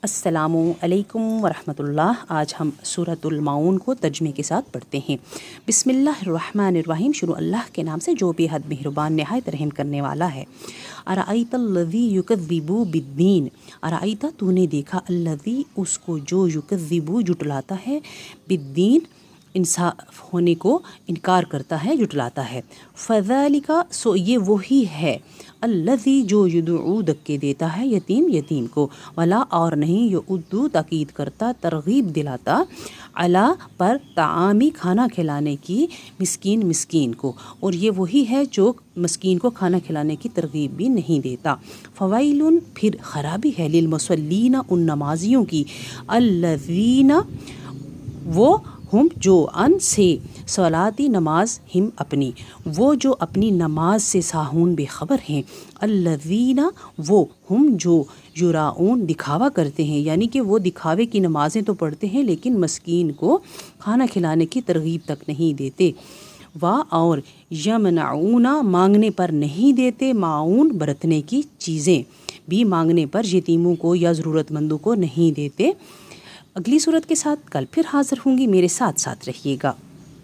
السلام علیکم ورحمۃ اللہ۔ آج ہم سورۃ المعون کو ترجمے کے ساتھ پڑھتے ہیں۔ بسم اللہ الرحمن الرحیم، شروع اللہ کے نام سے جو بے حد مہربان نہایت رحم کرنے والا ہے۔ ارأیت الذی یکذب بالدین، ارأیت تو نے دیکھا، الذی اس کو، جو یکذب جٹلاتا ہے، بالدین انصاف ہونے کو انکار کرتا ہے، جٹلاتا ہے۔ فذالک سو یہ وہی ہے، الذی جو یدعو دھکے دیتا ہے، یتیم کو، ولا اور نہیں، یؤدو تاکید کرتا، ترغیب دلاتا، علی پر طعامی کھانا کھلانے کی، مسکین کو، اور یہ وہی ہے جو مسکین کو کھانا کھلانے کی ترغیب بھی نہیں دیتا۔ فویل پھر خرابی ہے، للمصلین ان نمازیوں کی، الذین وہ، ہم جو ان سے، صلاتی نماز، ہم اپنی، وہ جو اپنی نماز سے ساہون بے خبر ہیں، الذین وہ، ہم جو، یراؤن دکھاوا کرتے ہیں، یعنی کہ وہ دکھاوے کی نمازیں تو پڑھتے ہیں لیکن مسکین کو کھانا کھلانے کی ترغیب تک نہیں دیتے۔ اور یمنعون مانگنے پر نہیں دیتے، معاون برتنے کی چیزیں بھی مانگنے پر یتیموں کو یا ضرورت مندوں کو نہیں دیتے۔ اگلی صورت کے ساتھ کل پھر حاضر ہوں گی، میرے ساتھ رہیے گا۔